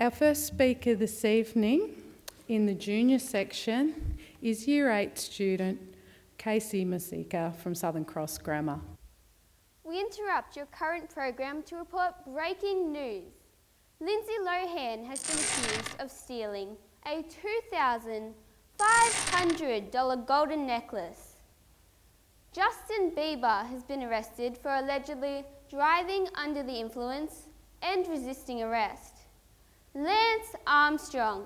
Our first speaker this evening in the junior section is Year 8 student Kasey Mercieca from Southern Cross Grammar. We interrupt your current program to report breaking news. Lindsay Lohan has been accused of stealing a $2,500 golden necklace. Justin Bieber has been arrested for allegedly driving under the influence and resisting arrest. Lance Armstrong,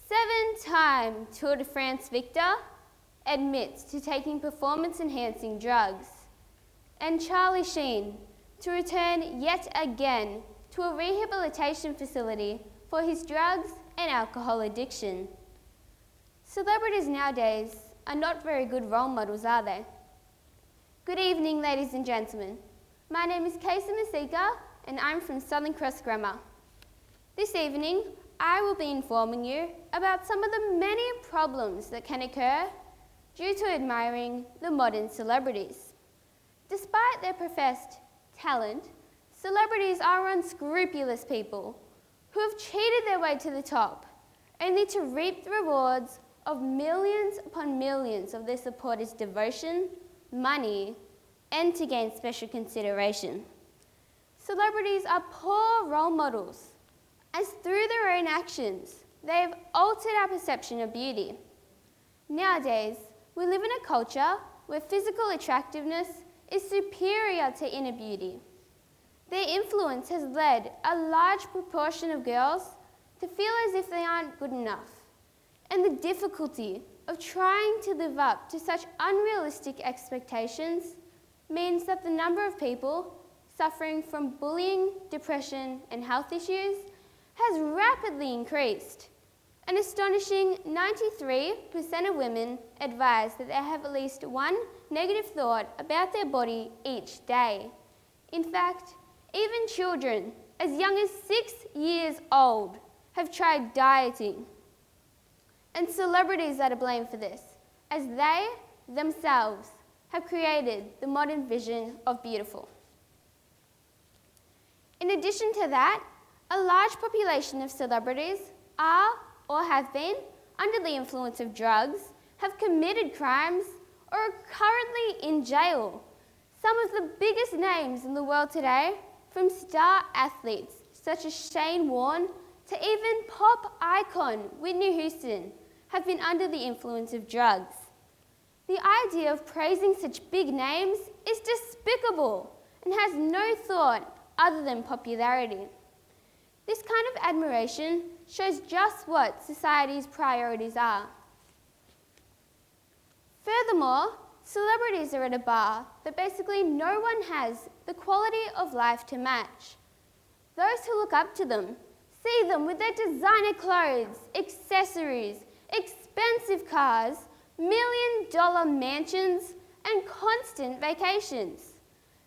7-time Tour de France victor, admits to taking performance-enhancing drugs. And Charlie Sheen to return yet again to a rehabilitation facility for his drugs and alcohol addiction. Celebrities nowadays are not very good role models, are they? Good evening, ladies and gentlemen. My name is Kasey Mercieca and I'm from Southern Cross Grammar. This evening, I will be informing you about some of the many problems that can occur due to admiring the modern celebrities. Despite their professed talent, celebrities are unscrupulous people who have cheated their way to the top, only to reap the rewards of millions upon millions of their supporters' devotion, money, and to gain special consideration. Celebrities are poor role models, as through their own actions, they have altered our perception of beauty. Nowadays, we live in a culture where physical attractiveness is superior to inner beauty. Their influence has led a large proportion of girls to feel as if they aren't good enough, and the difficulty of trying to live up to such unrealistic expectations means that the number of people suffering from bullying, depression, and health issues has rapidly increased. An astonishing 93% of women advise that they have at least one negative thought about their body each day. In fact, even children as young as 6 years old have tried dieting. And celebrities are to blame for this, as they themselves have created the modern vision of beautiful. In addition to that, a large population of celebrities are or have been under the influence of drugs, have committed crimes, or are currently in jail. Some of the biggest names in the world today, from star athletes such as Shane Warne to even pop icon Whitney Houston, have been under the influence of drugs. The idea of praising such big names is despicable and has no thought other than popularity. This kind of admiration shows just what society's priorities are. Furthermore, celebrities are at a bar that basically no one has the quality of life to match. Those who look up to them see them with their designer clothes, accessories, expensive cars, million-dollar mansions, and constant vacations.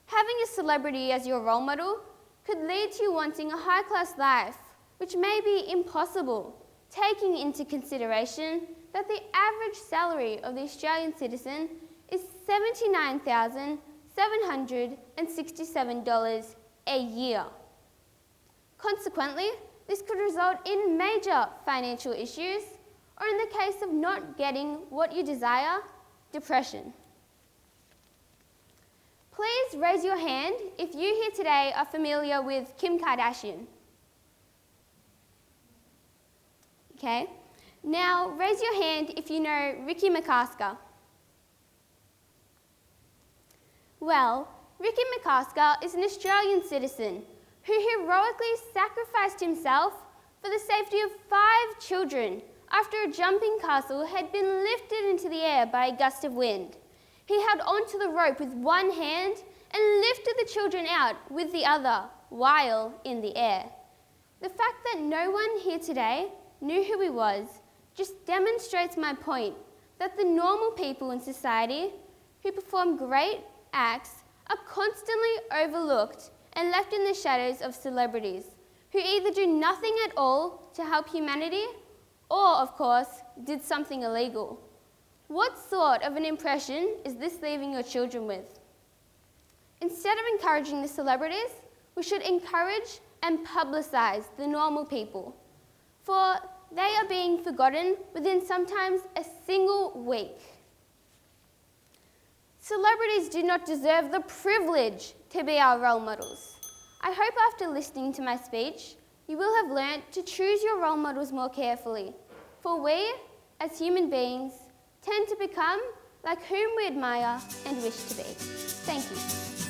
Having a celebrity as your role model could lead to you wanting a high-class life, which may be impossible, taking into consideration that the average salary of the Australian citizen is $79,767 a year. Consequently, this could result in major financial issues, or in the case of not getting what you desire, depression. Please raise your hand if you here today are familiar with Kim Kardashian. Okay. Now, raise your hand if you know Ricky McCasker. Well, Ricky McCasker is an Australian citizen who heroically sacrificed himself for the safety of 5 children after a jumping castle had been lifted into the air by a gust of wind. He held onto the rope with one hand and lifted the children out with the other while in the air. The fact that no one here today knew who he was just demonstrates my point that the normal people in society who perform great acts are constantly overlooked and left in the shadows of celebrities who either do nothing at all to help humanity or, of course, did something illegal. What sort of an impression is this leaving your children with? Instead of encouraging the celebrities, we should encourage and publicise the normal people for they are being forgotten within sometimes a single week. Celebrities do not deserve the privilege to be our role models. I hope after listening to my speech, you will have learnt to choose your role models more carefully, for we, as human beings, tend to become like whom we admire and wish to be. Thank you.